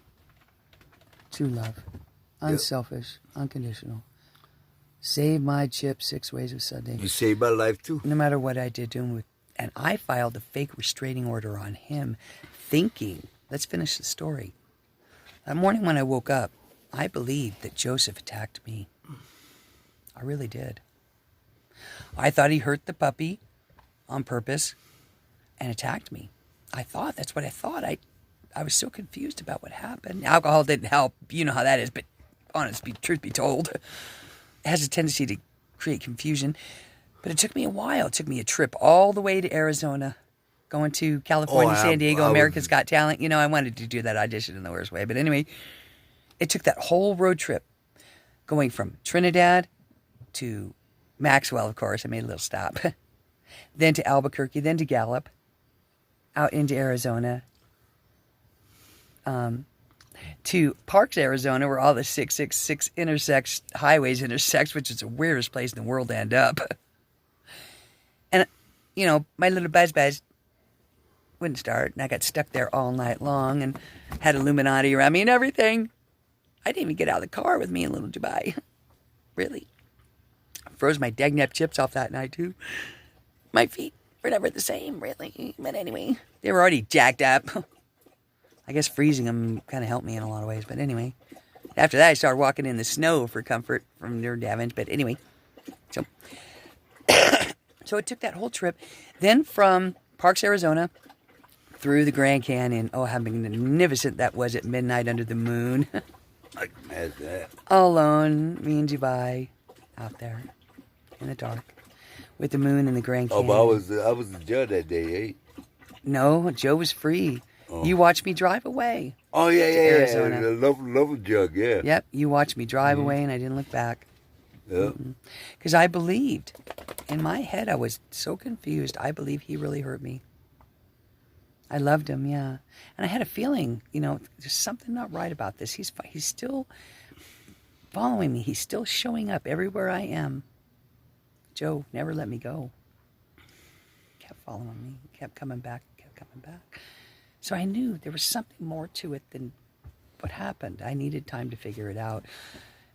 True love. Unselfish. Unconditional. Save my chip 6 ways of Sunday. You saved my life too. No matter what I did to him. And I filed a fake restraining order on him thinking, let's finish the story. That morning when I woke up, I believed that Joseph attacked me. I really did. I thought he hurt the puppy on purpose and attacked me. I thought, that's what I thought. I was so confused about what happened. Alcohol didn't help. You know how that is, but honestly, truth be told, it has a tendency to create confusion. But it took me a while. It took me a trip all the way to Arizona, going to California, San Diego, America's Got Talent. You know, I wanted to do that audition in the worst way. But anyway, it took that whole road trip, going from Trinidad to Maxwell, of course. I made a little stop. Then to Albuquerque, then to Gallup, out into Arizona, to Parks, Arizona, where all the 666 highways intersect, which is the weirdest place in the world to end up. And, you know, my little buzz wouldn't start, and I got stuck there all night long and had Illuminati around me and everything. I didn't even get out of the car with me in little Dubai. Really. I froze my Dagnap chips off that night, too. My feet were never the same, really. But anyway, they were already jacked up. I guess freezing them kind of helped me in a lot of ways. But anyway, after that, I started walking in the snow for comfort from near Davin. But anyway, so so it took that whole trip. Then from Parks, Arizona, through the Grand Canyon. Oh, how magnificent that was at midnight under the moon. I can imagine that. All alone, me and Dubai, out there in the dark, with the moon and the Grand Canyon. Oh, but I was the judge that day, eh? No, Joe was free. Oh. You watched me drive away. Oh, yeah. Arizona. The love jug, yeah. Yep, you watched me drive away, and I didn't look back. Yep. Because I believed. In my head, I was so confused. I believe he really hurt me. I loved him, yeah. And I had a feeling, you know, there's something not right about this. He's still following me. He's still showing up everywhere I am. Joe never let me go. Kept following me. Kept coming back. So I knew there was something more to it than what happened. I needed time to figure it out.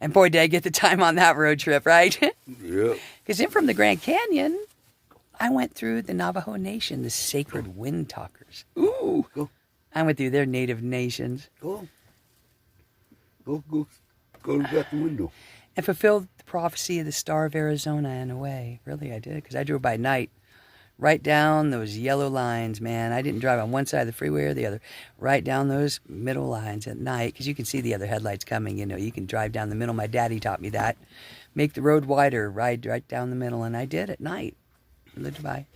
And boy, did I get the time on that road trip, right? Yeah. Because then from the Grand Canyon, I went through the Navajo Nation, the sacred wind talkers. Ooh. Cool. I went through their native nations. Cool. Go look out the window. And fulfilled the prophecy of the star of Arizona in a way. Really, I did, because I drove by night, right down those yellow lines, man. I didn't drive on one side of the freeway or the other. Right down those middle lines at night, because you can see the other headlights coming. You know, you can drive down the middle. My daddy taught me that. Make the road wider, ride right down the middle, and I did at night. I lived by.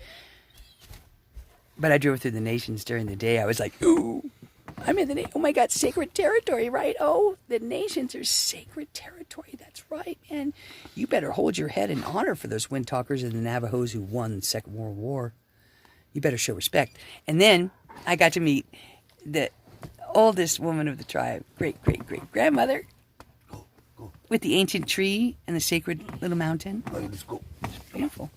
But I drove through the nations during the day. I was like, ooh, I'm in the, oh my God, sacred territory, right? Oh, the nations are sacred territory. That's right, man. You better hold your head in honor for those Windtalkers and the Navajos who won the Second World War. You better show respect. And then I got to meet the oldest woman of the tribe, great-great-great-grandmother, with the ancient tree and the sacred little mountain. All right, let's go. It's beautiful.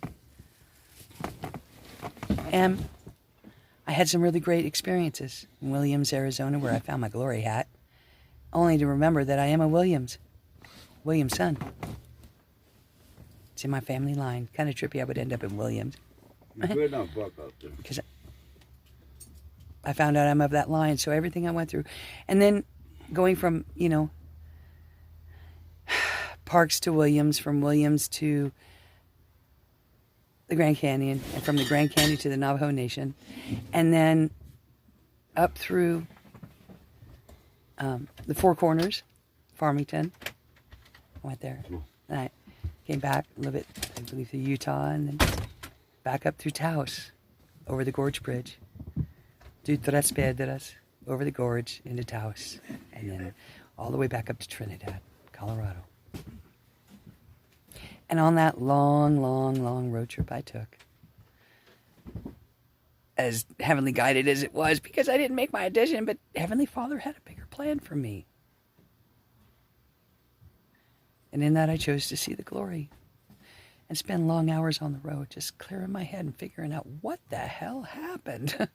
And I had some really great experiences in Williams, Arizona, where I found my glory hat, only to remember that I am a Williams son. It's in my family line. Kind of trippy I would end up in Williams. You better not buck out there. Because I found out I'm of that line, so everything I went through. And then going from, you know, Parks to Williams, from Williams to the Grand Canyon, and from the Grand Canyon to the Navajo Nation, and then up through the Four Corners, Farmington. I went there. And I came back a little bit, I believe, through Utah, and then back up through Taos, over the Gorge Bridge, through Tres Piedras, over the gorge into Taos, and then all the way back up to Trinidad, Colorado. And on that long, long, long road trip I took, as heavenly guided as it was, because I didn't make my audition, but Heavenly Father had a bigger plan for me. And in that I chose to see the glory and spend long hours on the road just clearing my head and figuring out what the hell happened.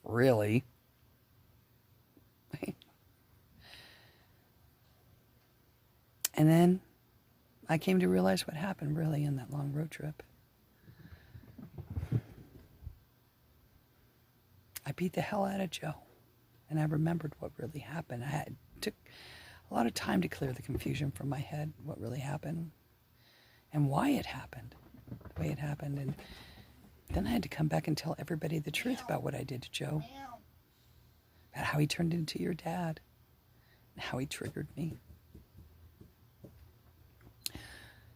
Really? And then I came to realize what happened really in that long road trip. I beat the hell out of Joe, and I remembered what really happened. It took a lot of time to clear the confusion from my head, what really happened, and why it happened, the way it happened. And then I had to come back and tell everybody the truth about what I did to Joe, about how he turned into your dad, and how he triggered me.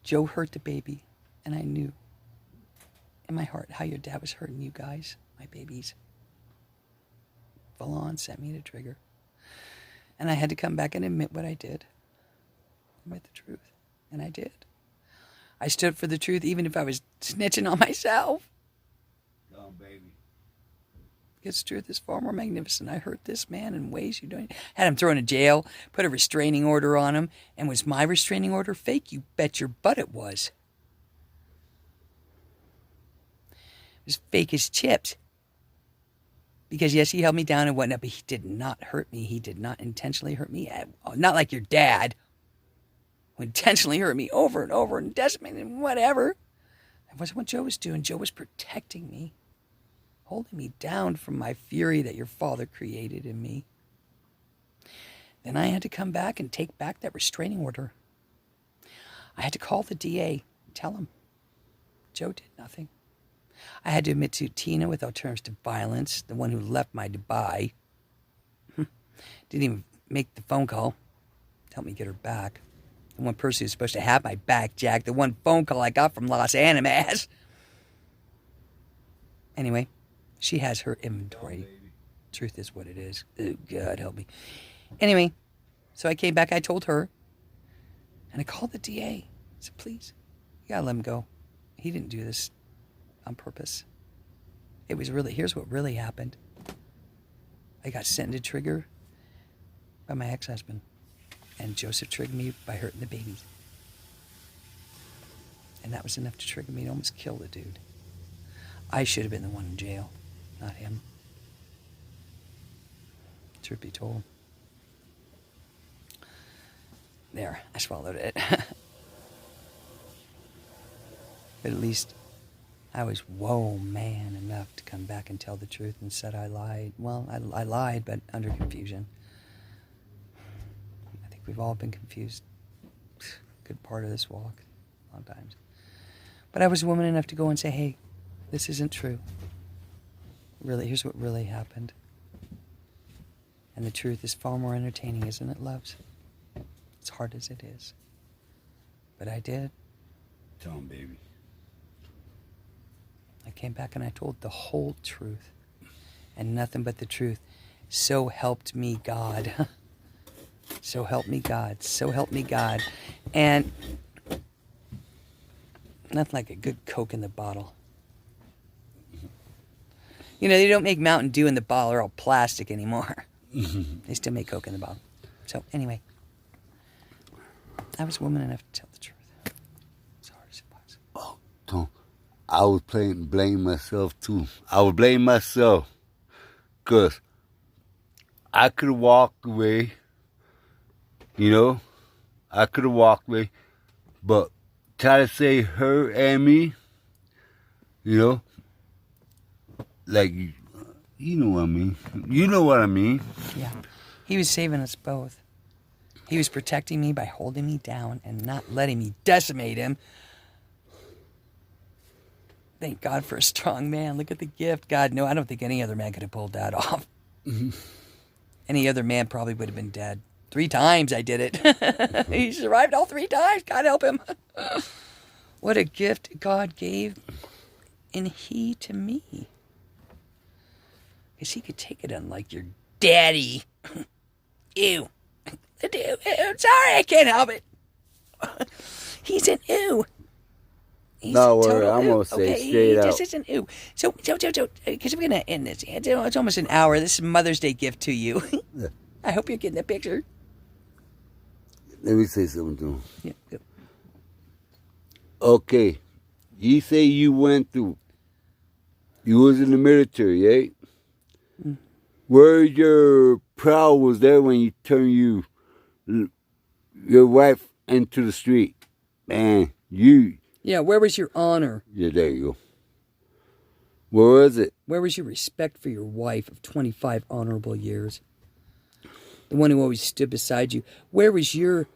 Joe hurt the baby, and I knew in my heart how your dad was hurting you guys, my babies. Full on sent me to trigger. And I had to come back and admit what I did. Admit the truth. And I did. I stood for the truth even if I was snitching on myself. Come on, baby. Because truth is far more magnificent. I hurt this man in ways you don't... Had him thrown in jail, put a restraining order on him, and was my restraining order fake? You bet your butt it was. It was fake as chips. Because yes, he held me down and whatnot, but he did not hurt me. He did not intentionally hurt me. Not like your dad, who intentionally hurt me over and over and decimated and whatever. That wasn't what Joe was doing. Joe was protecting me, holding me down from my fury that your father created in me. Then I had to come back and take back that restraining order. I had to call the DA and tell him Joe did nothing. I had to admit to Tina with alternative violence, the one who left my Dubai. Didn't even make the phone call to help me get her back. The one person who's supposed to have my back, Jack. The one phone call I got from Los Animas. Anyway, she has her inventory. Truth is what it is. Oh, God help me. Anyway, so I came back. I told her. And I called the DA. I said, please, you gotta let him go. He didn't do this on purpose. It was really, here's what really happened. I got sent into trigger by my ex-husband, and Joseph triggered me by hurting the babies. And that was enough to trigger me to almost kill the dude. I should have been the one in jail, not him. Truth be told. There, I swallowed it. But at least I was, whoa, man, enough to come back and tell the truth and said I lied. Well, I lied, but under confusion. I think we've all been confused. Good part of this walk, a lot of times. But I was woman enough to go and say, hey, this isn't true. Really, here's what really happened. And the truth is far more entertaining, isn't it, loves? As hard as it is. But I did. Tell him, baby. I came back and I told the whole truth. And nothing but the truth. So helped me God. So help me God. So help me God. And nothing like a good Coke in the bottle. You know, they don't make Mountain Dew in the bottle. They're all plastic anymore. They still make Coke in the bottle. So anyway, I was woman enough to tell the truth. As hard as it was. Oh, don't. I was blame myself too. I would blame myself. Because I could have walked away. You know? I could have walked away. But try to say her and me, you know? Like, you know what I mean. You know what I mean. Yeah. He was saving us both. He was protecting me by holding me down and not letting me decimate him. Thank God for a strong man. Look at the gift. God, no, I don't think any other man could have pulled that off. Any other man probably would have been dead. 3 times I did it. He survived all 3 times. God help him. What a gift God gave in he to me. Because he could take it unlike your daddy. Ew. Ew. Sorry, I can't help it. He's an ew. He's No, a total I'm ew. going to say Okay, straight he out. just is an ew. So, because we're going to end this. It's almost an hour. This is Mother's Day gift to you. I hope you're getting the picture. Let me say something to him. Yeah, good. Okay. You say you went through. You was in the military, eh? Mm. Where your prowl was there when you turned your wife into the street? Man, Yeah, where was your honor? Yeah, there you go. Where was it? Where was your respect for your wife of 25 honorable years? The one who always stood beside you. Where was your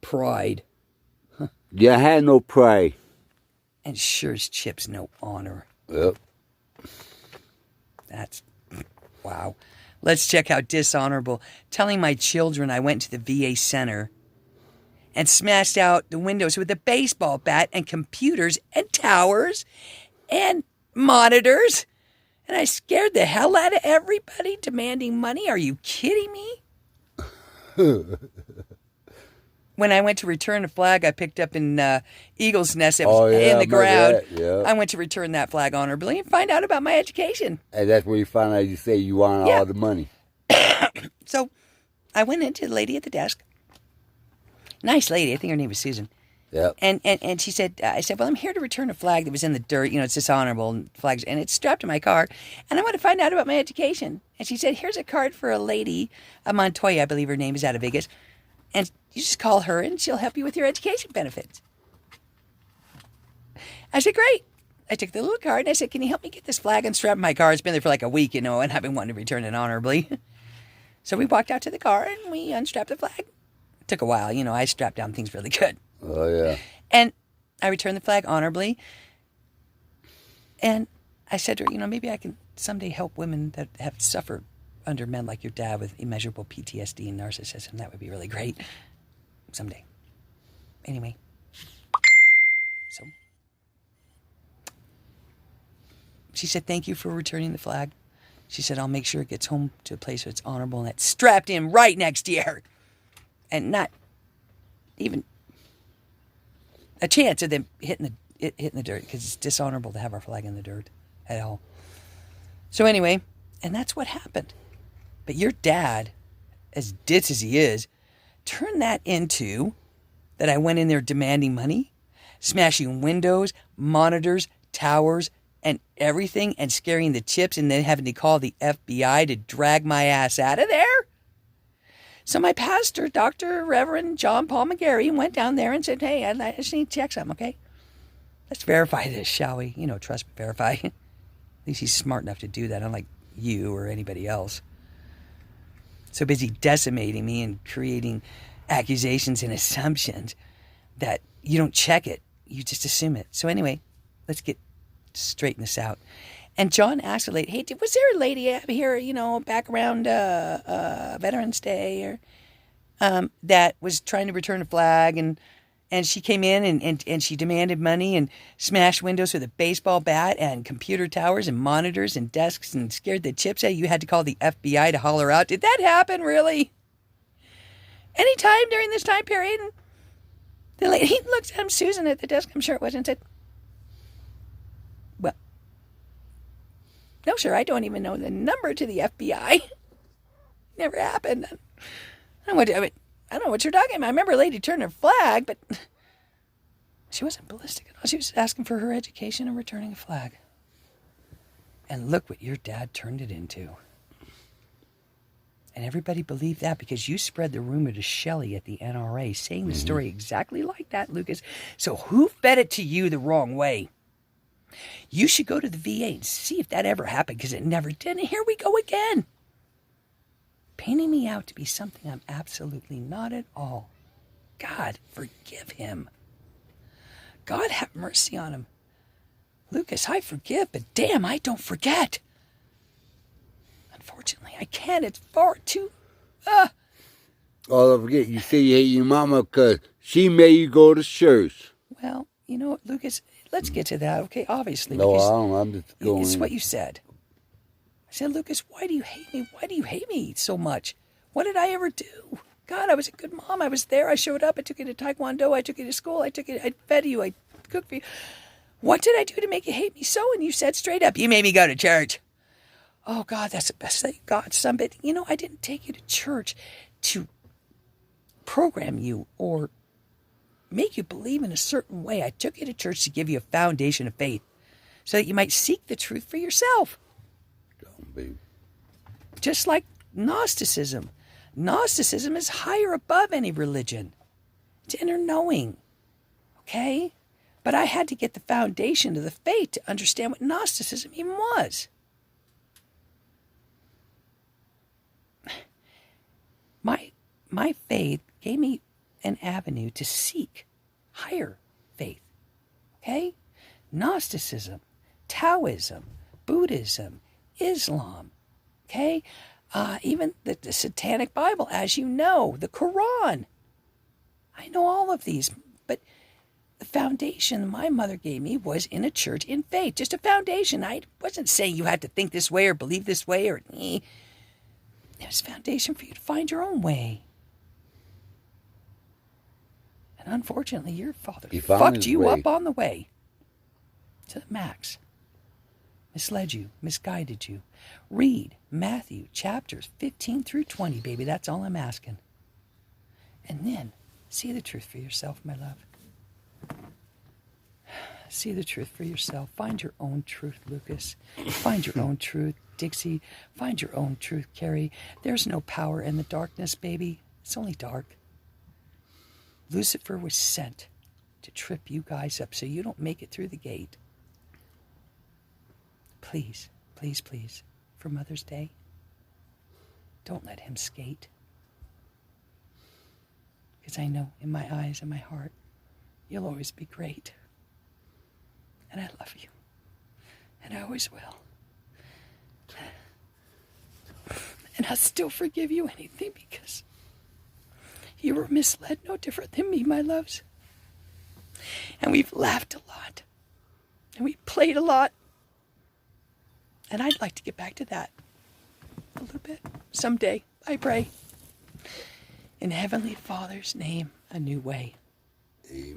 pride? Yeah, I had no pride. And sure as chips, no honor. Yep. That's, wow. Let's check how dishonorable. Telling my children I went to the VA center and smashed out the windows with a baseball bat and computers and towers and monitors. And I scared the hell out of everybody demanding money. Are you kidding me? When I went to return a flag I picked up in Eagle's Nest that was in the ground, I went to return that flag honorably and find out about my education. And that's where you found out you say you want all the money. So I went into the lady at the desk. Nice lady. I think her name was Susan. Yep. And she said, I said, well, I'm here to return a flag that was in the dirt. You know, it's dishonorable flags. And it's strapped to my car. And I want to find out about my education. And she said, here's a card for a lady, a Montoya, I believe her name is, out of Vegas. And you just call her and she'll help you with your education benefits. I said, great. I took the little card and I said, can you help me get this flag unstrapped in my car? It's been there for like a week, you know, and I've been wanting to return it honorably. So we walked out to the car and we unstrapped the flag. It took a while. You know, I strapped down things really good. Oh, yeah. And I returned the flag honorably. And I said to her, you know, maybe I can someday help women that have suffered under men like your dad with immeasurable PTSD and narcissism. That would be really great. Someday. Anyway. So she said, thank you for returning the flag. She said, I'll make sure it gets home to a place where it's honorable and it's strapped in right next year. And not even a chance of them hitting the dirt, because it's dishonorable to have our flag in the dirt at all. So anyway, and that's what happened. But your dad, as ditz as he is, turned that into that I went in there demanding money, smashing windows, monitors, towers, and everything, and scaring the chips, and then having to call the FBI to drag my ass out of there. So my pastor, Dr. Reverend John Paul McGarry, went down there and said, hey, I just need to check something, okay? Let's verify this, shall we? You know, trust but verify. At least he's smart enough to do that, unlike you or anybody else. So busy decimating me and creating accusations and assumptions that you don't check it. You just assume it. So anyway, let's straighten this out. And John asked a lady, hey, was there a lady out here, back around Veterans Day or that was trying to return a flag, and she came in and she demanded money and smashed windows with a baseball bat and computer towers and monitors and desks and scared the chips out of you. You had to call the FBI to haul her out. Did that happen, really? Any time during this time period? And the lady looks at him, Susan, at the desk, I'm sure it was, and said, well, no, sir, I don't even know the number to the FBI. Never happened. I don't know what you're talking about. I remember a lady turned her flag, but she wasn't ballistic at all. She was asking for her education and returning a flag. And look what your dad turned it into. And everybody believed that because you spread the rumor to Shelley at the NRA, saying the story exactly like that, Lucas. So who fed it to you the wrong way? You should go to the VA and see if that ever happened, because it never did. And here we go again. Painting me out to be something I'm absolutely not at all. God, forgive him. God, have mercy on him. Lucas, I forgive, but damn, I don't forget. Unfortunately, I can't. It's far too... Oh, don't forget, you say you hate your mama because she made you go to church. Well, you know what, Lucas, let's get to that, okay? Obviously, No, because I don't. I'm just going. it's what you said. I said, Lucas, why do you hate me? Why do you hate me so much? What did I ever do? God, I was a good mom. I was there. I showed up. I took you to Taekwondo. I took you to school. I fed you. I cooked for you. What did I do to make you hate me so? And you said straight up, you made me go to church. Oh, God, that's the best thing. God, somebody, I didn't take you to church to program you or make you believe in a certain way. I took you to church to give you a foundation of faith so that you might seek the truth for yourself. Don't be. Just like Gnosticism. Gnosticism is higher above any religion. It's inner knowing. Okay? But I had to get the foundation of the faith to understand what Gnosticism even was. My faith gave me an avenue to seek higher faith. Okay? Gnosticism, Taoism, Buddhism, Islam. Okay? Even the Satanic Bible, as you know, the Quran. I know all of these, but the foundation my mother gave me was in a church in faith. Just a foundation. I wasn't saying you had to think this way or believe this way or... It was a foundation for you to find your own way. And unfortunately, your father fucked you up on the way. To the max. Misled you, misguided you. Read Matthew chapters 15 through 20, baby. That's all I'm asking. And then, see the truth for yourself, my love. See the truth for yourself. Find your own truth, Lucas. Find your own truth, Dixie. Find your own truth, Carrie. There's no power in the darkness, baby. It's only dark. Lucifer was sent to trip you guys up so you don't make it through the gate. Please, please, please, for Mother's Day, don't let him skate. Because I know in my eyes and my heart, you'll always be great. And I love you. And I always will. And I'll still forgive you anything because you were misled no different than me, my loves. And we've laughed a lot. And we played a lot. And I'd like to get back to that a little bit someday, I pray. In Heavenly Father's name, a new way. Amen.